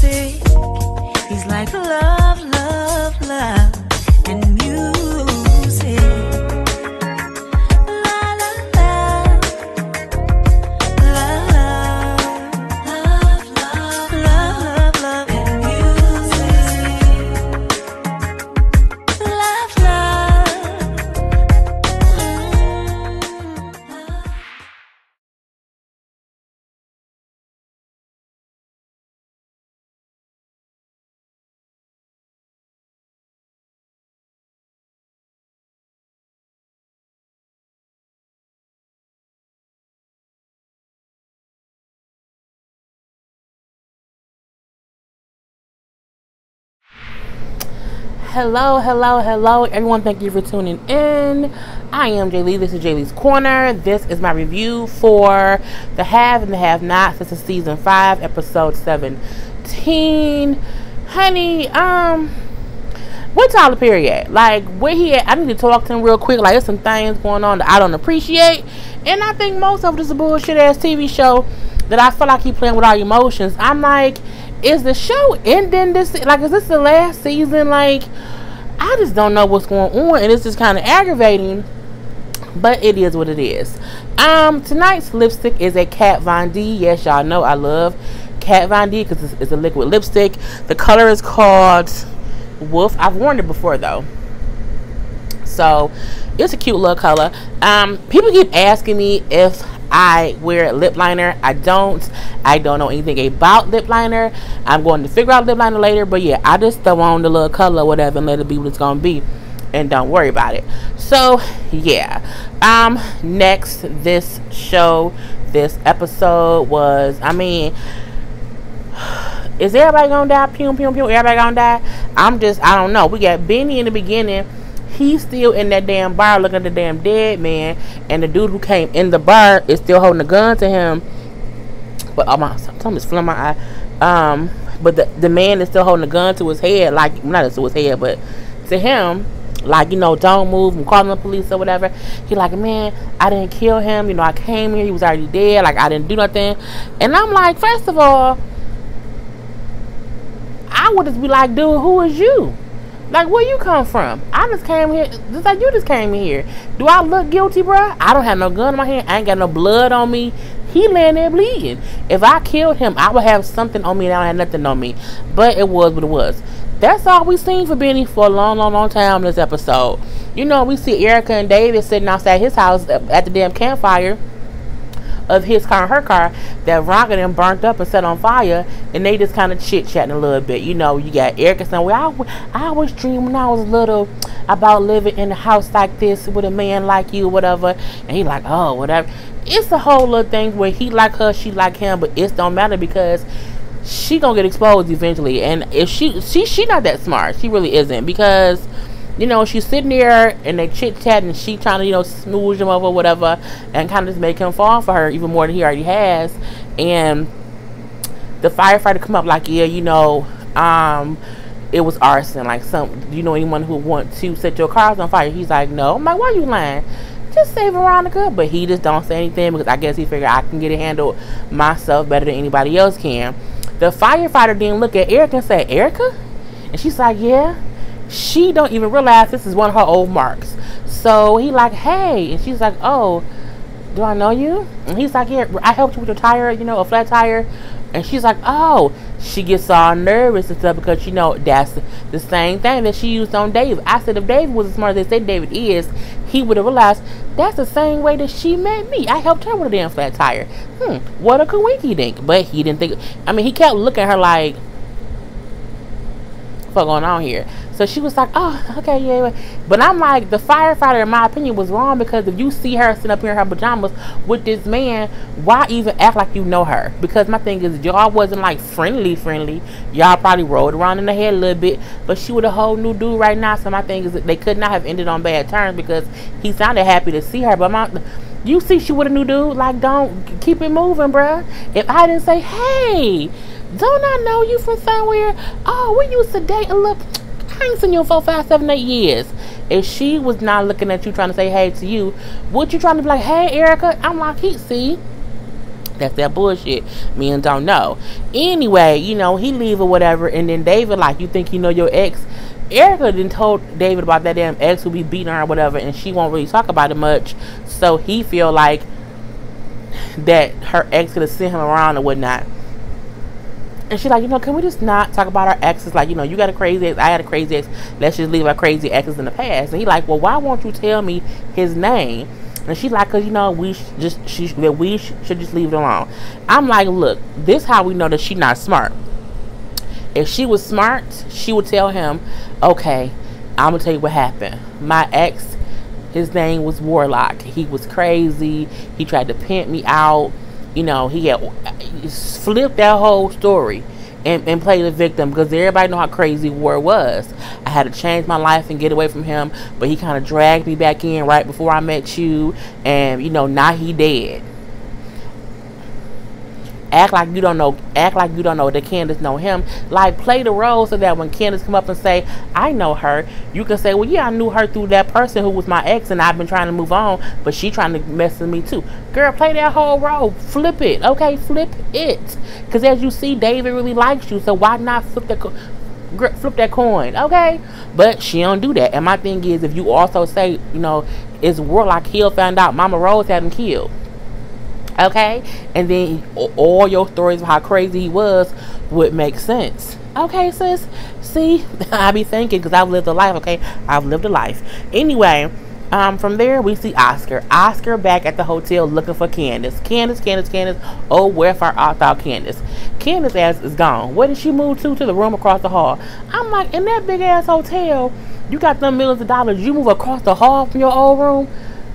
music. He's like love, love, love, and music. La la la, love, love, love, love, love, and music. Love, love. Hello, hello, hello, everyone. Thank you for tuning in. I am Jay Lee. This is Jay Lee's Corner. This is my review for The Have and the Have Not. This is season 5, episode 17. Honey, what's Tyler Perry at? Like, where he at? I need to talk to him real quick. Like, there's some things going on that I don't appreciate. And I think most of it is a bullshit ass TV show that I feel like he playing with our emotions. I'm like, is the show ending this? Like, is this the last season? Like, I just don't know what's going on, and it's just kind of aggravating, but it is what it is. Tonight's lipstick is a Kat Von D. Yes, y'all know I love Kat Von D because it's a liquid lipstick. The color is called Wolf. I've worn it before though, so it's a cute little color. People keep asking me if I wear lip liner. I don't know anything about lip liner. I'm going to figure out lip liner later, but yeah, I just throw on the little color or whatever and let it be what it's gonna be, and don't worry about it. So yeah, next, this episode was, I mean, is everybody gonna die? Pew pew pew, everybody gonna die? I don't know. We got Benny in the beginning. He's still in that damn bar looking at the damn dead man, and the dude who came in the bar is still holding a gun to him. But something's filling my eye. But the man is still holding a gun to his head, like, not to his head, but to him, like, you know, don't move, I'm calling the police or whatever. He like, man, I didn't kill him, you know, I came here, he was already dead, like, I didn't do nothing. And I'm like, first of all, I would just be like, dude, who is you? Like, where you come from? I just came here, just like you just came here. Do I look guilty, bruh? I don't have no gun in my hand. I ain't got no blood on me. He laying there bleeding. If I killed him, I would have something on me, and I don't have nothing on me. But it was what it was. That's all we seen for Benny for a long, long, long time in this episode. You know, we see Erica and David sitting outside his house at the damn campfire of his car and her car that Veronica them burnt up and set on fire, and they just kind of chit-chatting a little bit. You know, you got Erica saying, well, I always dreamed when I was little about living in a house like this with a man like you, whatever. And he like, oh, whatever. It's a whole little thing where he like her, she like him, but it don't matter because she gonna get exposed eventually. And if she not that smart, she really isn't, because you know, she's sitting there and they chit-chat and she trying to, you know, smooth him over, whatever, and kind of just make him fall for her even more than he already has. And the firefighter come up like, yeah, you know, it was arson. Like, you know, anyone who want to set your cars on fire? He's like, no. I'm like, why are you lying? Just say Veronica. But he just don't say anything because I guess he figured I can get it handled myself better than anybody else can. The firefighter then look at Erica and say, Erica? And she's like, yeah. She don't even realize this is one of her old marks. So he like, hey, and she's like, oh, do I know you? And he's like, yeah, I helped you with your tire, you know, a flat tire. And she's like, oh. She gets all nervous and stuff because, you know, that's the same thing that she used on David. I said, if David was as smart as they say David is, he would have realized that's the same way that she met me. I helped her with a damn flat tire. What a coinky dink. But he didn't think, I mean, he kept looking at her like, what's going on here? So she was like, oh, okay, yeah. But I'm like, the firefighter, in my opinion, was wrong, because if you see her sitting up here in her pajamas with this man, why even act like you know her? Because my thing is, y'all wasn't like friendly. Y'all probably rolled around in the head a little bit, but she with a whole new dude right now. So my thing is, that they could not have ended on bad terms because he sounded happy to see her. But you see she with a new dude, like, don't keep it moving, bruh. If I didn't say, hey, don't I know you from somewhere? Oh, we used to date a little. I ain't seen you in 4, 5, 7, 8 years. If she was not looking at you trying to say hey to you, would you trying to be like, hey, Erica? I'm like, see, That's that bullshit. Men don't know. Anyway, you know, he leave or whatever, and then David, like, you think you know your ex? Erica didn't told David about that damn ex who be beating her or whatever, and she won't really talk about it much. So he feel like that her ex could have sent him around or whatnot. And she's like, you know, can we just not talk about our exes? Like, you know, you got a crazy ex, I had a crazy ex. Let's just leave our crazy exes in the past. And he like, well, why won't you tell me his name? And she's like, cause you know, we should just leave it alone. I'm like, look, this how we know that she's not smart. If she was smart, she would tell him, okay, I'm gonna tell you what happened. My ex, his name was Warlock. He was crazy. He tried to pimp me out. You know, he flipped that whole story and played the victim, because everybody know how crazy War was. I had to change my life and get away from him, but he kind of dragged me back in right before I met you, and you know, now he dead. Act like you don't know that Candace know him. Like, play the role so that when Candace come up and say, I know her, you can say, well, yeah, I knew her through that person who was my ex, and I've been trying to move on, but she trying to mess with me too. Girl, play that whole role. Flip it, okay? Flip it. Because as you see, David really likes you, so why not flip that coin, okay? But she don't do that. And my thing is, if you also say, you know, it's Warlock, he'll find out Mama Rose had him killed. Okay, and then all your stories of how crazy he was would make sense. Okay, sis. See, I be thinking, because I've lived a life. Okay, I've lived a life. Anyway, from there we see Oscar. Oscar back at the hotel looking for Candace. Candace. Oh, where art thou, Candace? Candace ass is gone. Where did she move to? To the room across the hall. I'm like, in that big ass hotel, you got them millions of dollars. You move across the hall from your old room.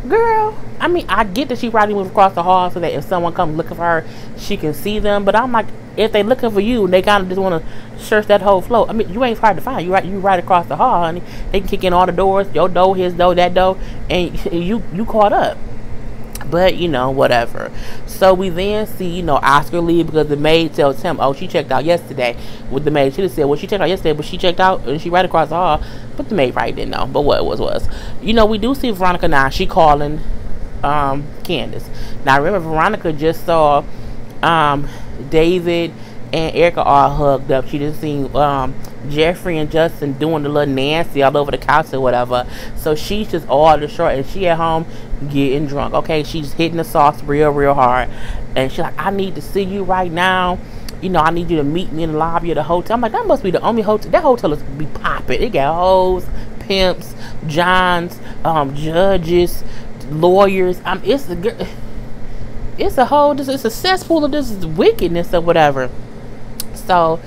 Girl, I mean, I get that she probably moved across the hall so that if someone comes looking for her, she can see them. But I'm like, if they looking for you, they kind of just want to search that whole floor. I mean, you ain't hard to find. You right across the hall, honey. They can kick in all the doors, your door, his door, that door, and you caught up. But, you know, whatever. So we then see, you know, Oscar leave because the maid tells him, oh, she checked out yesterday. With the maid, she just said, well, she checked out yesterday, but she checked out and she right across the hall. But the maid probably didn't know. But what it was. You know, we do see Veronica now. She calling Candace. Now, remember, Veronica just saw David and Erica all hugged up. She just seen Jeffrey and Justin doing the little Nancy all over the couch or whatever. So she's just all distraught, and she at home getting drunk. Okay, she's hitting the sauce real hard, and she's like, I need to see you right now. You know, I need you to meet me in the lobby of the hotel. I'm like, that must be the only hotel. That hotel is be popping. It got hoes, pimps, johns, judges, lawyers. It's a cesspool of this wickedness or whatever. So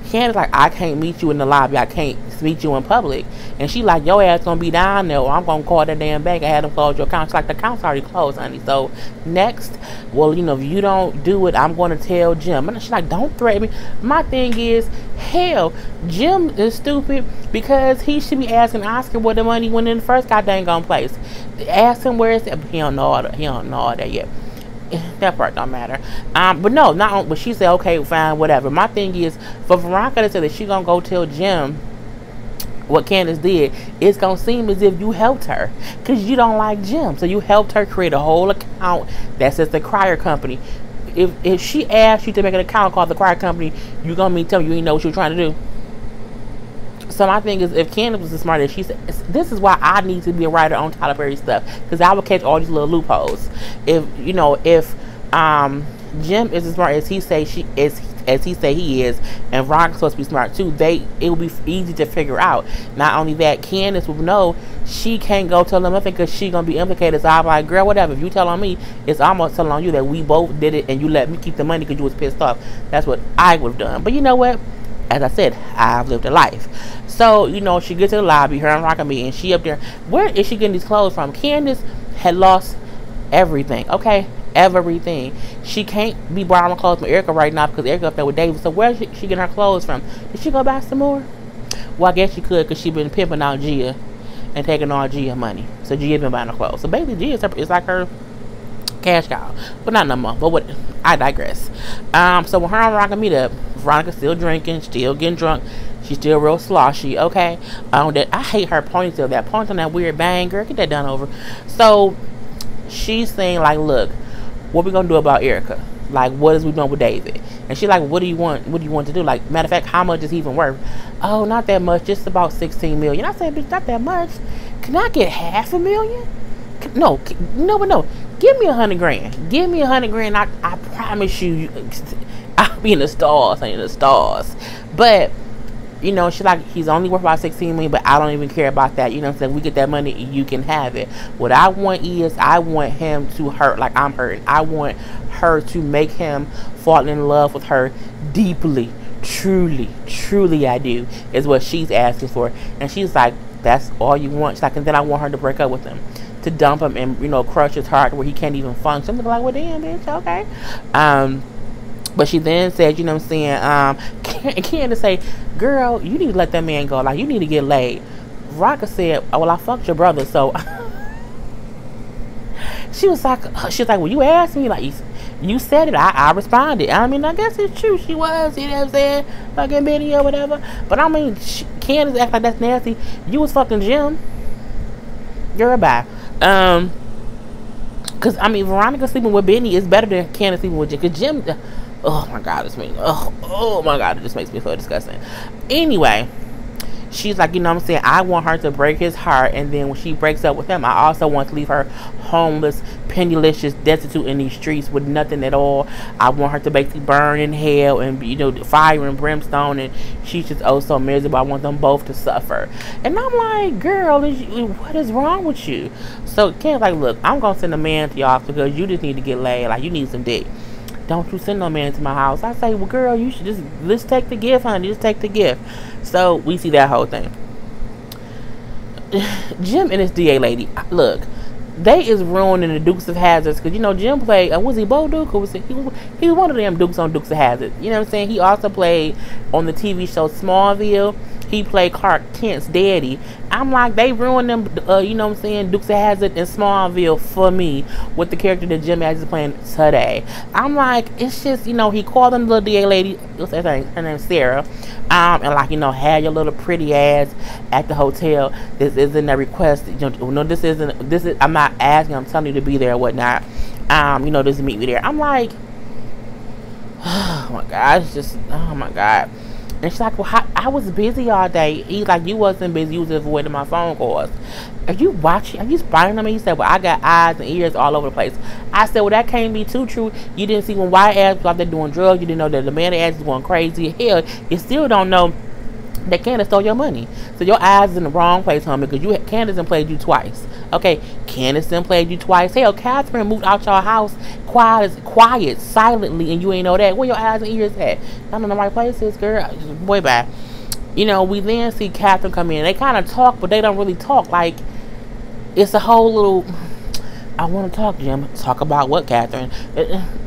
Candace like, I can't meet you in the lobby. I can't meet you in public. And she like, your ass gonna be down there, or I'm gonna call that damn bank and have them close your account. She's like, the account's already closed, honey. So next, well, you know, if you don't do it, I'm gonna tell Jim. And she's like, don't threaten me. My thing is, hell, Jim is stupid because he should be asking Oscar where the money went in the first goddamn place. Ask him where it's at. He don't know all that yet. That part don't matter. But no, but she said, okay, fine, whatever. My thing is, for Veronica to say that she gonna go tell Jim what Candace did, it's gonna seem as if you helped her, because you don't like Jim. So you helped her create a whole account that says the Crier Company. If she asked you to make an account called the Crier Company, you gonna mean tell me you ain't know what you were trying to do. So my thing is, if Candace was as smart as she said, this is why I need to be a writer on Tyler Perry stuff, because I will catch all these little loopholes. If Jim is as smart as he say he is, and Veronica's supposed to be smart too, it will be easy to figure out. Not only that, Candace will know she can't go tell them nothing because she gonna be implicated. So I'm like, girl, whatever. If you tell on me, it's almost telling on you that we both did it, and you let me keep the money because you was pissed off. That's what I would have done. But you know what? As I said, I've lived a life. So, you know, she gets to the lobby, her and Rock and me, and she up there. Where is she getting these clothes from? Candace had lost everything, okay? Everything. She can't be borrowing clothes from Erica right now because Erica up there with David. So where is she getting her clothes from? Did she go buy some more? Well, I guess she could, because she been pimping out Gia and taking all Gia money. So Gia been buying her clothes. So basically, Gia is like her cash cow. But not no more. But what? I digress. So when her and Veronica meet up, Veronica's still drinking, still getting drunk. She's still real sloshy, okay? I hate her ponytail. That ponytail, that weird bang, girl, get that done over. So she's saying, like, look, what we gonna do about Erica? Like, what is we doing with David? And she's like, what do you want? What do you want to do? Like, matter of fact, how much is he even worth? Oh, not that much. Just about 16 million. I said, bitch, not that much. Can I get half a million? No, no. Give me 100 grand. Give me 100 grand. I promise you, I'll be in the stars. In the stars. But, you know, she's like, he's only worth about 16 million, but I don't even care about that. You know what I'm saying? We get that money, you can have it. What I want is, I want him to hurt like I'm hurting. I want her to make him fall in love with her deeply. Truly I do, is what she's asking for. And she's like, that's all you want? She's like, and then I want her to break up with him, to dump him and, you know, crush his heart where he can't even function. I'm like, well, damn, bitch, okay. But she then said, you know what I'm saying, Candace say, girl, you need to let that man go. Like, you need to get laid. Veronica said, oh, well, I fucked your brother, so. She was like, well, you asked me, like, you said it. I responded. I mean, I guess it's true. She was, you know what I'm saying, fucking Benny or whatever. But I mean, Candace act like that's nasty. You was fucking Jim. Girl, bye. Cause I mean, Veronica sleeping with Benny is better than Candace sleeping with Jim. Cause Jim, oh my god, oh my god, it just makes me feel disgusting. Anyway, she's like, you know what I'm saying, I want her to break his heart, and then when she breaks up with him, I also want to leave her homeless, penniless, destitute in these streets with nothing at all. I want her to basically burn in hell and, you know, fire and brimstone, and she's just oh so miserable. I want them both to suffer. And I'm like, girl, what is wrong with you? So Ken's like, look, I'm gonna send a man to y'all because you just need to get laid. Like, you need some dick. Don't you send no man to my house. I say, well, girl, you should let's take the gift, honey. Just take the gift. So we see that whole thing. Jim and his DA lady, look, they is ruining the Dukes of Hazzards, because, you know, Jim played, was he Bo Duke, or was he was one of them Dukes on Dukes of Hazzard. You know what I'm saying? He also played on the TV show Smallville. He played Clark Kent's daddy. I'm like, they ruined them, you know what I'm saying, Dukes of Hazzard and Smallville for me with the character that Jim Adams is playing today. I'm like, it's just, you know, he called them the little DA lady, what's her name? Her name's Sarah. And like, you know, had your little pretty ass at the hotel. This isn't a request. You know, this is, I'm not asking, I'm telling you to be there or whatnot. You know, just meet me there. I'm like, oh my God, it's just, oh my God. And she's like, well, I was busy all day. He's like, you wasn't busy. You was avoiding my phone calls. Are you watching? Are you spying on me? He said, well, I got eyes and ears all over the place. I said, well, that can't be too true. You didn't see when white ass was out there doing drugs. You didn't know that the man ass was going crazy. Hell, you still don't know that Candace stole your money. So your eyes is in the wrong place, homie, because Candace done played you twice. Okay, Candace done played you twice. Hell, Catherine moved out your house quiet, silently, and you ain't know that. Where your eyes and ears at? Not in the right places, girl. Boy, bye. You know, we then see Catherine come in. They kind of talk, but they don't really talk. Like, it's a whole little, I want to talk, Jim. Talk about what, Catherine?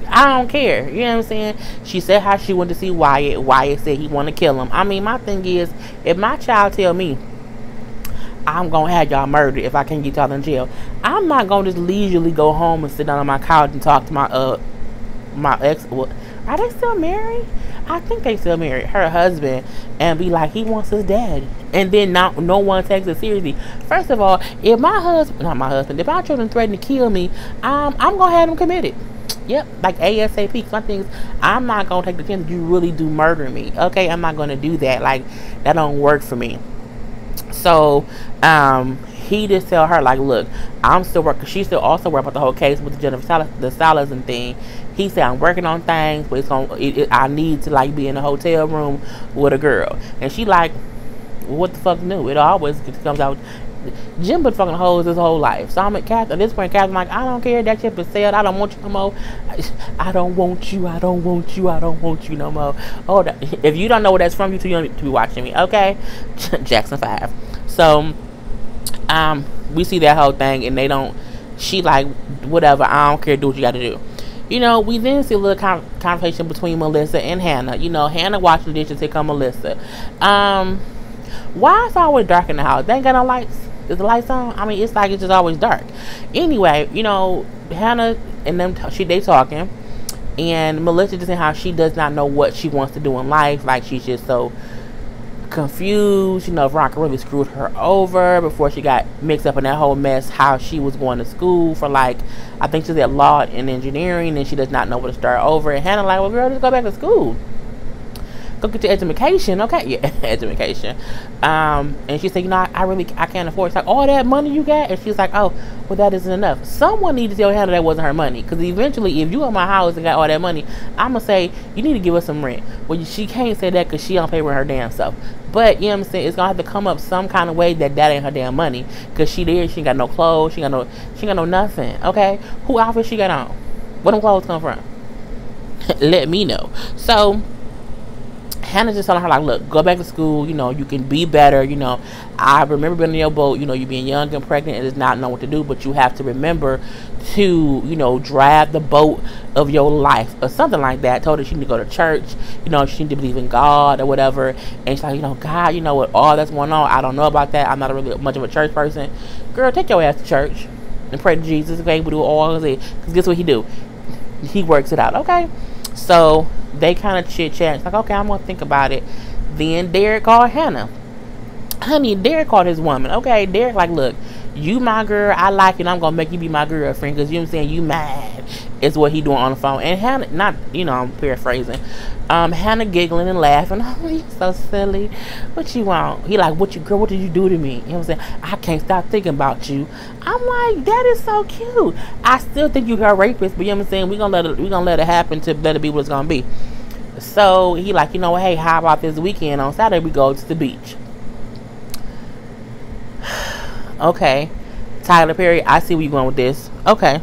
I don't care. You know what I'm saying? She said how she went to see Wyatt. Wyatt said he want to kill him. I mean, my thing is, if my child tell me I'm going to have y'all murdered if I can't get y'all in jail, I'm not going to just leisurely go home and sit down on my couch and talk to my ex. Well, are they still married? I think they still married. Her husband, and be like, he wants his dad. And then no one takes it seriously. First of all, if my husband, not my husband, if my children threaten to kill me, I'm going to have them committed. Yep, like ASAP. Some things, I'm not going to take the chance that you really do murder me. Okay, I'm not going to do that. Like, that don't work for me. So, he just tell her, like, look, I'm still working. She still also working about the whole case with the Jennifer the Salazar thing. He said, I'm working on things, but I need to, like, be in a hotel room with a girl. And she like, what the fuck new? It always comes out. Jim been fucking hoes his whole life. So I'm at Catherine. At this point, Catherine like, I don't care. That shit is said. I don't want you no more. I don't want you. I don't want you. I don't want you no more. Oh, if you don't know where that's from, you two don't need to be watching me. Okay? Jackson 5. So, we see that whole thing, and they don't, she like, whatever, I don't care, do what you gotta do. You know, we then see a little conversation between Melissa and Hannah. You know, Hannah washing the dishes, here come Melissa. Why is it always dark in the house? They ain't got no lights. Is the lights on? I mean, it's like it's just always dark. Anyway, you know, Hannah and them, they talking, and Melissa just saying how she does not know what she wants to do in life. Like, she's just so confused, you know, if Rocky really screwed her over before she got mixed up in that whole mess, how she was going to school for, like, I think she's at law and engineering, and she does not know where to start over. And Hannah like, well, girl, just go back to school. Go get your education, okay? Yeah, education. And she said, you know, I can't afford it. It's like, all that money you got? And she's like, oh, well, that isn't enough. Someone needs to tell Hannah that wasn't her money. Because eventually, if you in my house and got all that money, I'm going to say, you need to give us some rent. Well, she can't say that because she don't pay for her damn stuff. But, you know what I'm saying, it's going to have to come up some kind of way that ain't her damn money. Because she ain't got no clothes, she ain't got no nothing, okay? Who outfit she got on? Where them clothes come from? Let me know. So Hannah's just telling her, like, look, go back to school, you know, you can be better, you know, I remember being in your boat, you know, you being young and pregnant and just not know what to do, but you have to remember to, you know, drive the boat of your life or something like that. Told her she need to go to church, you know, she need to believe in God or whatever. And she's like, you know, God, you know, with all that's going on, I don't know about that, I'm not really much of a church person. Girl, take your ass to church and pray to Jesus, okay? We do all of it, because guess what he do? He works it out, okay? So they kind of chit chat. It's like, okay, I'm gonna think about it. Then Derek called Hannah. Honey, Derek called his woman. Okay, Derek like, look, you my girl, I like you, and I'm gonna make you be my girlfriend, because you know what I'm saying, you mad is what he doing on the phone. And Hannah, not, you know, I'm paraphrasing, Hannah giggling and laughing. Oh, you so silly, what you want? He like, what you, girl, what did you do to me? You know what I'm saying, I can't stop thinking about you. I'm like, that is so cute. I still think you her rapist, but you know what I'm saying, we gonna let it happen to let it be what it's gonna be. So he like, you know what, hey, how about this weekend on Saturday we go to the beach? Okay, Tyler Perry, I see where you're going with this. Okay,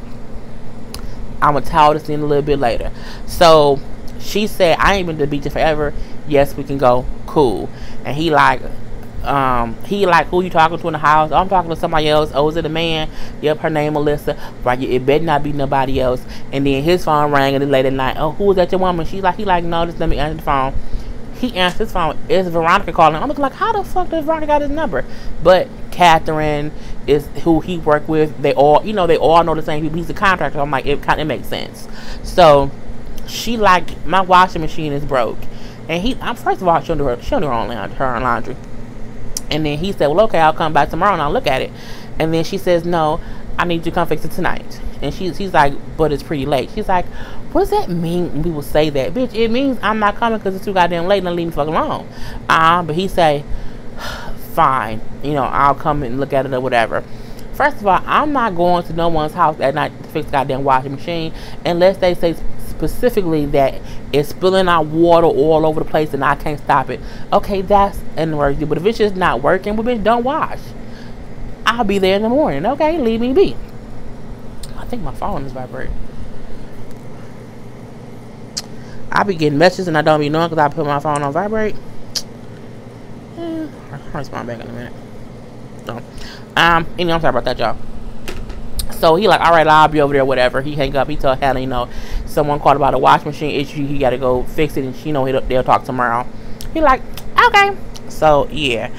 I'm gonna tell this in a little bit later. So she said, I ain't been to the beach in forever. Yes, we can go. Cool. And he like, who you talking to in the house? Oh, I'm talking to somebody else. Oh, is it a man? Yep, her name Melissa. Right, it better not be nobody else. And then his phone rang and late at night. Oh, who is that, your woman? He like, no, just let me answer the phone. He answered his phone. It's Veronica calling. I'm looking like, how the fuck does Veronica got his number? But Catherine is who he worked with. They all, you know, they all know the same people. He's a contractor. I'm like, it makes sense. So she like, my washing machine is broke. And first of all, she'll do her own laundry. And then he said, well, okay, I'll come back tomorrow and I'll look at it. And then she says, no, I need you to come fix it tonight. And he's like, but it's pretty late. She's like, what does that mean when people say that? Bitch, it means I'm not coming because it's too goddamn late and leave me fuck alone. But he say, fine, you know, I'll come and look at it or whatever. First of all, I'm not going to no one's house at night to fix the goddamn washing machine unless they say specifically that it's spilling out water all over the place and I can't stop it. Okay, that's an emergency. But if it's just not working, well, bitch, don't wash. I'll be there in the morning. Okay, leave me be. I think my phone is vibrating. I be getting messages and I don't be knowing because I put my phone on vibrate. I'll respond back in a minute. So, anyway, I'm sorry about that, y'all. So he like, all right, I'll be over there, whatever. He hang up. He told Hannah, you know, someone called about a washing machine issue. He got to go fix it, and she know they'll talk tomorrow. He like, okay. So yeah.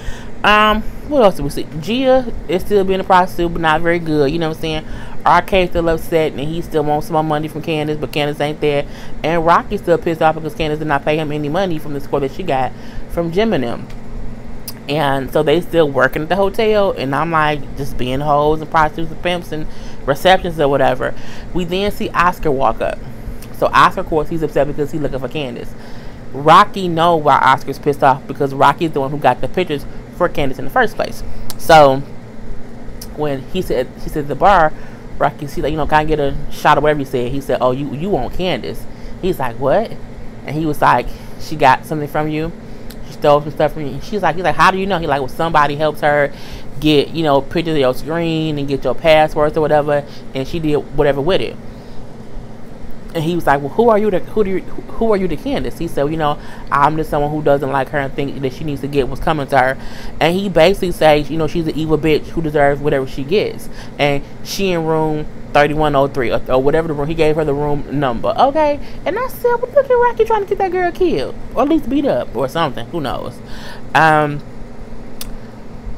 What else did we see? Gia is still being a prostitute, but not very good. You know what I'm saying? RK still upset, and he still wants some more money from Candace, but Candace ain't there. And Rocky's still pissed off because Candace did not pay him any money from the score that she got from Jim and them. And so they still working at the hotel, and I'm like, just being hoes and prostitutes and pimps and receptions or whatever. We then see Oscar walk up. So Oscar, of course, he's upset because he's looking for Candace. Rocky know why Oscar's pissed off because Rocky's the one who got the pictures for Candace in the first place. So when he said the bar, Rocky said, you know, can I get a shot of whatever he said? He said, oh, you want Candace? He's like, what? And he was like, she got something from you. She stole some stuff from you. He's like, how do you know? He like, well, somebody helps her get, you know, pictures of your screen and get your passwords or whatever, and she did whatever with it. And he was like, well, who are you to Candace? He said, you know, I'm just someone who doesn't like her and think that she needs to get what's coming to her. And he basically says, you know, she's an evil bitch who deserves whatever she gets. And she in room 3103 or whatever the room. He gave her the room number. Okay. And I said, well, look at Rocky trying to get that girl killed. Or at least beat up or something. Who knows?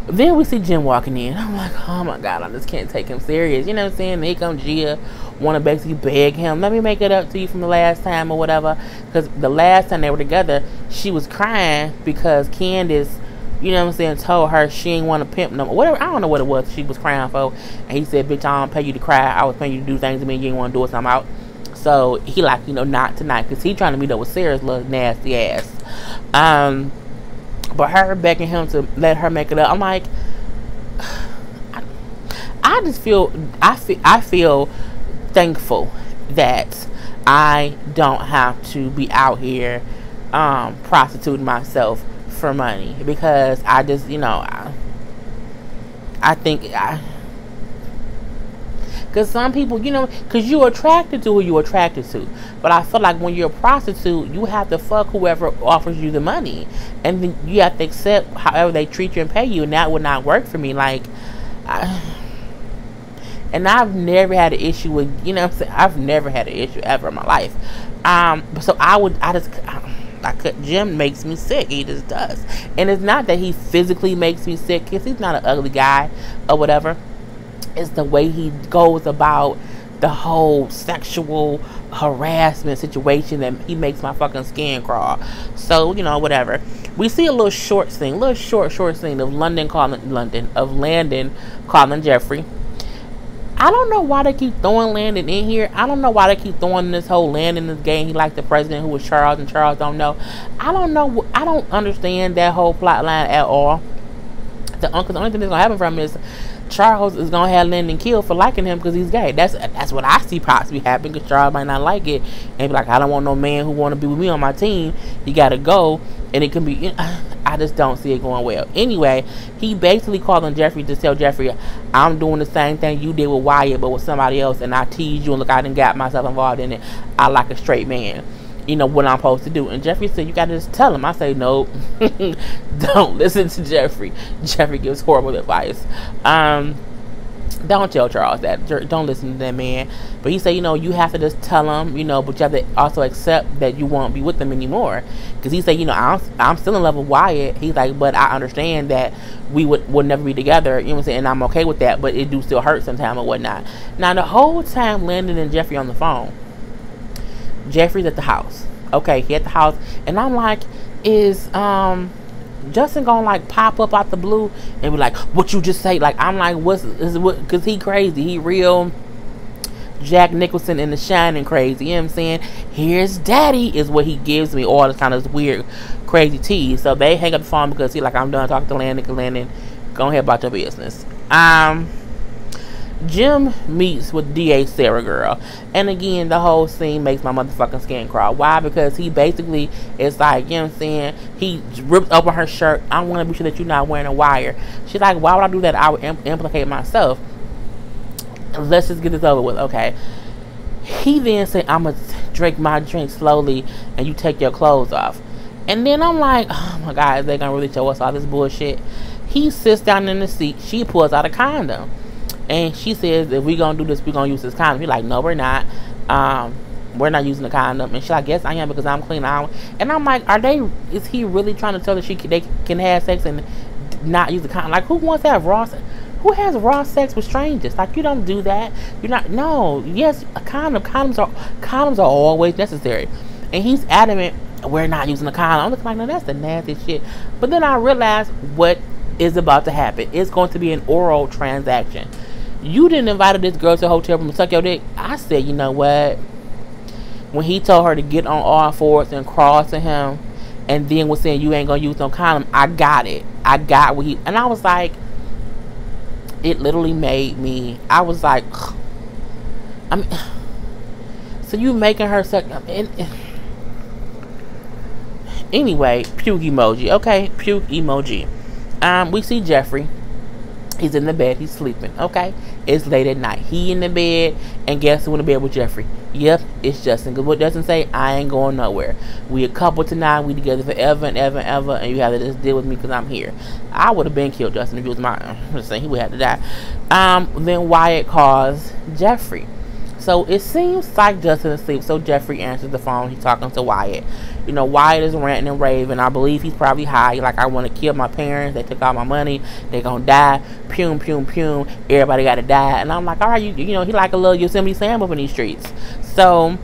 Then we see Jim walking in. I'm like, oh my God, I just can't take him serious. You know what I'm saying? Here comes Gia, want to basically beg him, let me make it up to you from the last time or whatever. Because the last time they were together, she was crying because Candace, you know what I'm saying, told her she ain't want to pimp no more. Whatever, I don't know what it was she was crying for. And he said, bitch, I don't pay you to cry. I was paying you to do things to me. You ain't want to do it, so I'm out. So he like, not tonight. Because he trying to meet up with Sarah's little nasty ass. But her begging him to let her make it up. I'm like, I just feel, I feel thankful that I don't have to be out here prostituting myself for money, because I just, I think because some people, because you're attracted to who you're attracted to. But I feel like when you're a prostitute, you have to fuck whoever offers you the money. And then you have to accept however they treat you and pay you. And that would not work for me. Like, and I've never had an issue with, I've never had an issue ever in my life. So Jim makes me sick. He just does. And it's not that he physically makes me sick, because he's not an ugly guy or whatever. It's the way he goes about the whole sexual harassment situation that he makes my fucking skin crawl. So, whatever. We see a little short scene of Landon calling Jeffrey. I don't know why they keep throwing Landon in here. I don't know why they keep throwing this whole Landon in this game. He like the president who was Charles, and Charles don't know. I don't know. I don't understand that whole plot line at all. The only thing that's gonna happen from him is Charles is gonna have Landon killed for liking him because he's gay. That's what I see possibly happen, because Charles might not like it and be like, I don't want no man who want to be with me on my team. You gotta go. And it can be, I just don't see it going well. Anyway, he basically called on Jeffrey to tell Jeffrey, I'm doing the same thing you did with Wyatt, but with somebody else, and I teased you, and look, I done got myself involved in it. I like a straight man. What I'm supposed to do. And Jeffrey said, you gotta just tell him. I say, nope. Don't listen to Jeffrey. Jeffrey gives horrible advice. Don't tell Charles that. Don't listen to that man. But he said, you have to just tell him, but you have to also accept that you won't be with them anymore. Because he said, I'm still in love with Wyatt. He's like, but I understand that we would never be together. You know what I'm saying? And I'm okay with that, but it do still hurt sometimes or whatnot. Now, the whole time Landon and Jeffrey on the phone, Jeffrey's at the house. Okay, he at the house. And I'm like, is Justin gonna like pop up out the blue and be like, what you just say? Like, I'm like, because he crazy. He real Jack Nicholson in The Shining crazy. You know what I'm saying? Here's daddy is what he gives me, all this kind of weird crazy tease. So they hang up the phone because he like, I'm done talking to Landon. Go ahead about your business. Jim meets with DA Sarah girl, and again the whole scene makes my motherfucking skin crawl. Why? Because he basically is like, you know what I'm saying, he ripped open her shirt. I want to be sure that you're not wearing a wire. She's like, why would I do that? I would implicate myself. Let's just get this over with. Okay. He then said, I'm gonna drink my drink slowly and you take your clothes off. And then I'm like, oh my God, is they gonna really show us all this bullshit? He sits down in the seat. She pulls out a condom. And she says, if we gonna do this, we gonna use this condom. He's like, no, we're not. We're not using the condom. And she's like, yes, I am, because I'm clean. And I'm like, is he really trying to tell her they can have sex and not use the condom? Like, who wants to have who has raw sex with strangers? Like, you don't do that. You're not, no, yes, a condom. Condoms are always necessary. And he's adamant, we're not using the condom. I'm looking like, no, that's the nasty shit. But then I realized what is about to happen. It's going to be an oral transaction. You didn't invite this girl to the hotel room to suck your dick. I said, you know what? When he told her to get on all fours and crawl to him, and then was saying you ain't gonna use no condom, I got it. I got what he, and I was like, it literally made me, I was like, I mean, so you making her suck, anyway, puke emoji. Okay, puke emoji. We see Jeffrey. He's in the bed. He's sleeping. Okay. It's late at night. He in the bed. And guess who in the bed with Jeffrey? Yep. It's Justin. Because what Justin say? I ain't going nowhere. We a couple tonight. We together forever and ever and ever. And you have to just deal with me because I'm here. I would have been killed, Justin, if he was mine. I'm just saying he would have to die. Then Wyatt calls Jeffrey. So it seems like Justin is asleep. So Jeffrey answers the phone. He's talking to Wyatt. Wyatt is ranting and raving. I believe he's probably high. Like, I want to kill my parents. They took all my money. They gonna die. Pum, pum, pum. Everybody gotta die. And I'm like, all right, he like a little Yosemite Sam up in these streets. So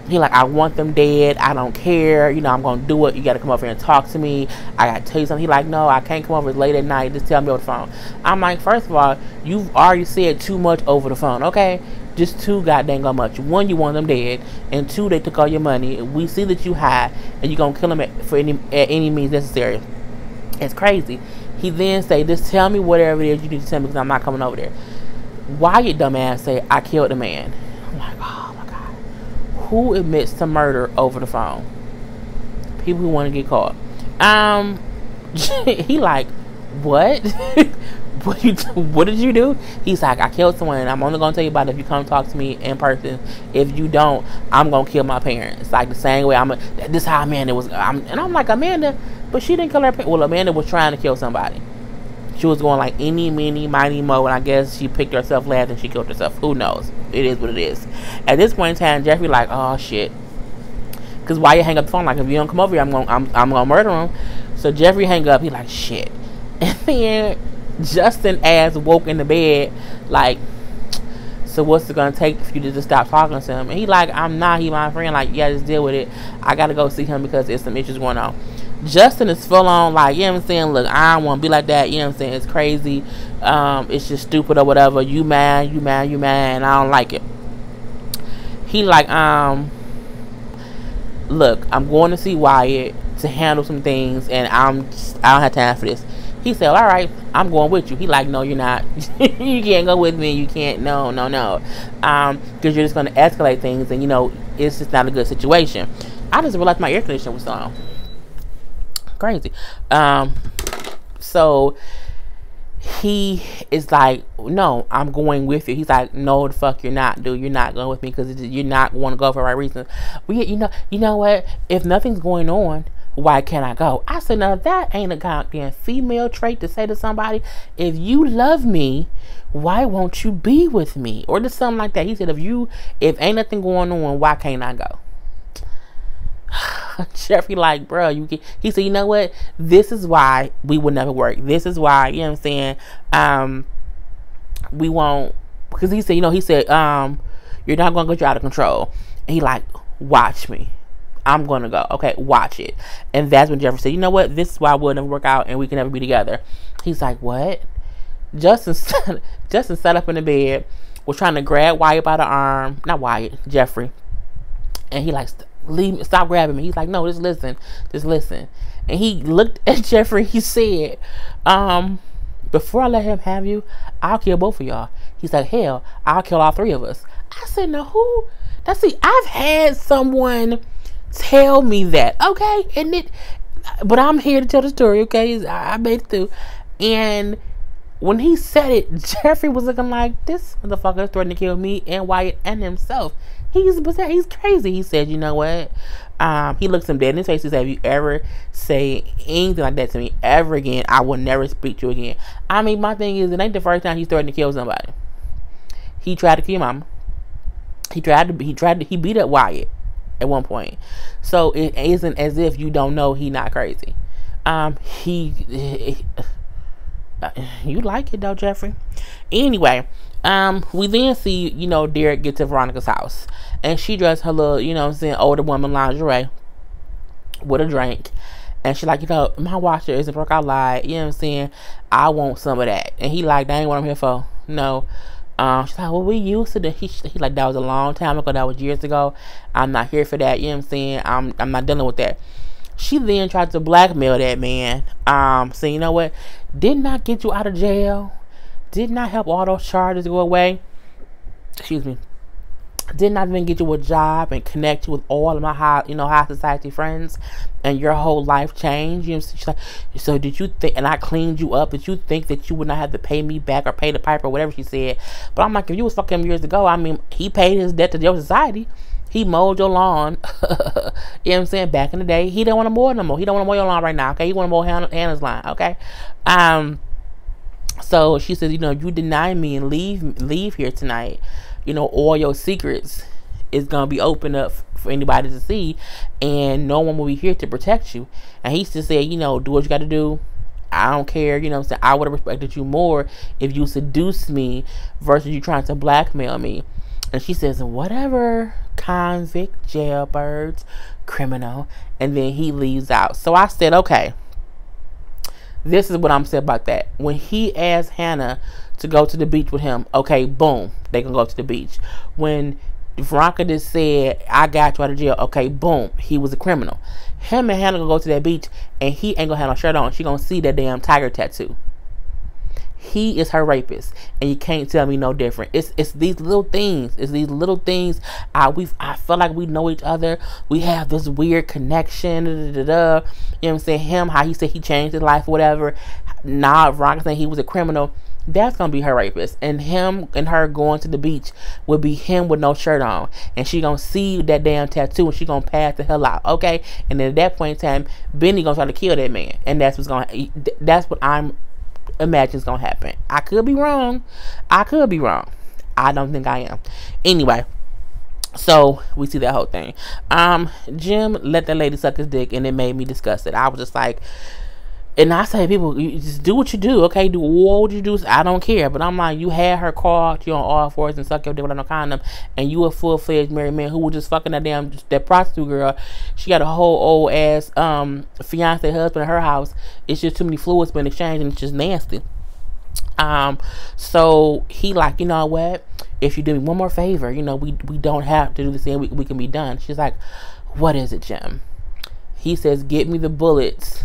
he like, I want them dead. I don't care. I'm gonna do it. You gotta come over here and talk to me. I gotta tell you something. He like, no, I can't come over late at night. Just tell me over the phone. I'm like, first of all, you've already said too much over the phone, okay? Just too goddamn much. One, you want them dead, and two, they took all your money. We see that you high, and you gonna kill them at any means necessary. It's crazy. He then say, just tell me whatever it is you need to tell me, because I'm not coming over there. Wyatt dumbass say, I killed a man. I'm like, oh my god. Who admits to murder over the phone? People who want to get caught. He like, what? What did you do? He's like, I killed someone, and I'm only gonna tell you about it if you come talk to me in person. If you don't, I'm gonna kill my parents. Like the same way this is how Amanda was. And I'm like, Amanda, but she didn't kill her parents. Well, Amanda was trying to kill somebody. She was going like any, meeny, miny, mo, and I guess she picked herself last and she killed herself. Who knows? It is what it is. At this point in time, Jeffrey like, oh shit. Cause why you hang up the phone? Like, if you don't come over here, I'm gonna murder him. So Jeffrey hang up. He like, shit. And then Justin ass woke in the bed like, so what's it gonna take for you to just stop talking to him? And he like, I'm not. He my friend. Like, yeah, just deal with it. I gotta go see him because there's some issues going on. Justin is full on like, you know what I'm saying? Look, I don't want to be like that. You know what I'm saying? It's crazy. It's just stupid or whatever. You mad? And I don't like it. He like, look, I'm going to see Wyatt to handle some things, and I don't have time for this. He said, all right, I'm going with you. He like, no, you're not. You can't go with me. You can't. No. Because you're just going to escalate things, and it's just not a good situation. I just realized my air conditioner was on. Crazy. So he is like, no, I'm going with you. He's like, no, the fuck you're not, dude. You're not going with me because you're not want to go for the right reasons. You know what? If nothing's going on, why can't I go? I said, no, that ain't a goddamn female trait to say to somebody. If you love me, why won't you be with me? Or just something like that. He said, if ain't nothing going on, why can't I go? Jeffrey like, bro, he said, you know what? This is why we would never work. This is why, you know what I'm saying? We won't, because he said, you're not going to get you out of control. And he like, watch me. I'm going to go. Okay, watch it. And that's when Jeffrey said, you know what? This is why we'll never work out and we can never be together. He's like, what? Justin sat up in the bed, was trying to grab Wyatt by the arm. Not Wyatt, Jeffrey. And he like, stop grabbing me. He's like, no, just listen. And he looked at Jeffrey. He said, before I let him have you, I'll kill both of y'all. He's like, hell, I'll kill all three of us. I said, no, who? I've had someone tell me that, okay? But I'm here to tell the story, okay? I made it through. And when he said it, Jeffrey was looking like, this motherfucker is threatening to kill me and Wyatt and himself. He's crazy. He said, you know what? He looks him dead in his face. He said, if you ever say anything like that to me ever again, I will never speak to you again. I mean, my thing is, it ain't the first time he's threatened to kill somebody. He tried to kill your mama. He beat up Wyatt at one point. So it isn't as if you don't know he not crazy. You like it though, Jeffrey. Anyway, we then see, Derek get to Veronica's house. And she dressed her little, older woman lingerie with a drink. And she like, my washer isn't broke. I lied. You know what I'm saying? I want some of that. And he like, that ain't what I'm here for. No. She's like, well, we used to. He like, that was a long time ago. That was years ago. I'm not here for that. You know what I'm saying? I'm not dealing with that. She then tried to blackmail that man. So you know what? Did not get you out of jail. Did not help all those charges go away. Excuse me. Did not even get you a job and connect you with all of my high society friends, and your whole life changed. You know, she's like, so did you think? And I cleaned you up. Did you think that you would not have to pay me back or pay the piper or whatever she said? But I'm like, if you was fucking him years ago, I mean, he paid his debt to your society. He mowed your lawn. You know what I'm saying? Back in the day, he don't want to mow no more. He don't want to mow your lawn right now. Okay, he want to mow Hannah's lawn. Okay. So she says, you deny me and leave here tonight. all your secrets is gonna be open up for anybody to see, and no one will be here to protect you. And he still said, do what you got to do. I don't care, what I'm saying. I would have respected you more if you seduced me versus you trying to blackmail me. And she says, whatever, convict, jailbirds, criminal. And then he leaves out. So I said, okay, this is what I'm saying about that. When he asked Hannah to go to the beach with him, okay, boom, they can go to the beach. When Veronica just said, I got you out of jail, okay, boom, he was a criminal. Him and Hannah gonna go to that beach, and he ain't gonna have no shirt on. She gonna see that damn tiger tattoo. He is her rapist, and you can't tell me no different. It's these little things. It's these little things. I feel like we know each other. We have this weird connection. You know what I'm saying? Him, how he said he changed his life, or whatever. Nah, Veronica saying he was a criminal. That's gonna be her rapist, and him and her going to the beach would be him with no shirt on, and she gonna see that damn tattoo, and she gonna pass the hell out, okay? And then at that point in time, Benny gonna try to kill that man, and that's what I'm imagining is gonna happen. I could be wrong. I don't think I am. Anyway, so we see that whole thing. Jim let that lady suck his dick, and it made me disgusted. I was just like. And I say, people, you just do what you do, okay? Do what would you do? I don't care. But I'm like, you had her caught, you're on all fours and suck your dick without no condom, and you a full-fledged married man who was just fucking that prostitute girl. She got a whole old ass fiance husband at her house. It's just too many fluids been exchanged, and it's just nasty. So he like, you know what? If you do me one more favor, we don't have to do this thing. We can be done. She's like, what is it, Jim? He says, get me the bullets.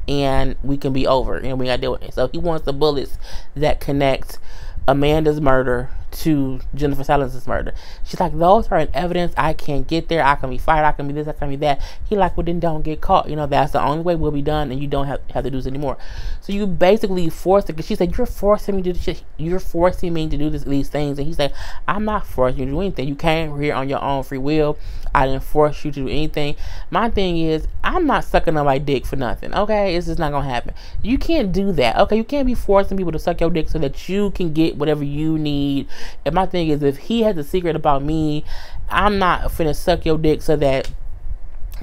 And we can be over, and we gotta deal with it. So he wants the bullets that connect Amanda's murder to Jennifer Silence's murder. She's like, those are in evidence. I can't get there. I can be fired. I can be this. I can be that. He like, well, then don't get caught. That's the only way we'll be done, and you don't have to do this anymore. So you basically forced it, because she said, you're forcing me to do this shit. You're forcing me to do these things. And he said, I'm not forcing you to do anything. You came here on your own free will. I didn't force you to do anything. My thing is, I'm not sucking on my dick for nothing, okay? It's just not gonna happen. You can't do that, okay? You can't be forcing people to suck your dick so that you can get whatever you need. And my thing is, if he has a secret about me, I'm not finna suck your dick so that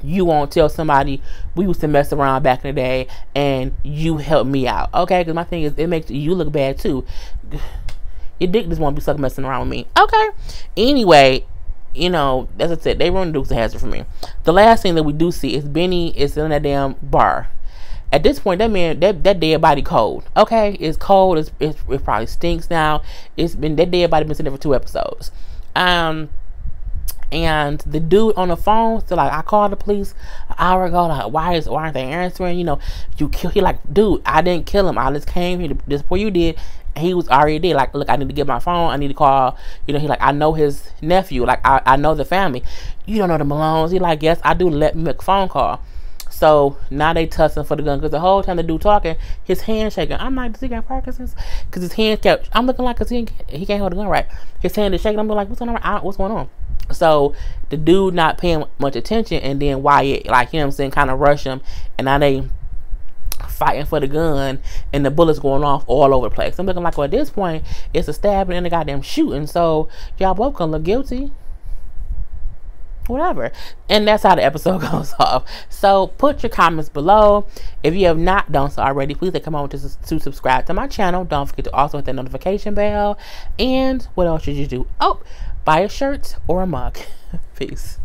you won't tell somebody we used to mess around back in the day and you help me out, okay? Because my thing is, it makes you look bad too. Your dick just won't be sucking messing around with me, okay? Anyway, as I said, they ruined Dukes of Hazzard for me. The last thing that we do see is Benny is in that damn bar. At this point, that man, that dead body cold. Okay, it's cold. It probably stinks now. That dead body been sitting there for 2 episodes. And the dude on the phone still like, I called the police an hour ago. Like, why aren't they answering? You kill. He like, dude, I didn't kill him. I just came here just before you did. He was already dead. Like, look, I need to get my phone. I need to call. He like, I know his nephew. Like, I know the family. You don't know the Malones. He like, yes, I do. Let me make a phone call. So now they tussling for the gun, because the whole time the dude talking, his hand shaking. I'm like, does he got Parkinson's? Because his hand kept. I'm looking like, because he can't hold the gun right. His hand is shaking. I'm like, what's going on? What's going on? So the dude not paying much attention, and then Wyatt, like, kind of rush him, and now they fighting for the gun, and the bullets going off all over the place. I'm looking like, well, at this point, it's a stabbing and a goddamn shooting, so y'all both gonna look guilty. Whatever. And that's how the episode goes off. So put your comments below. If you have not done so already, please take a moment to subscribe to my channel. Don't forget to also hit that notification bell. And what else should you do? Oh, buy a shirt or a mug. Peace.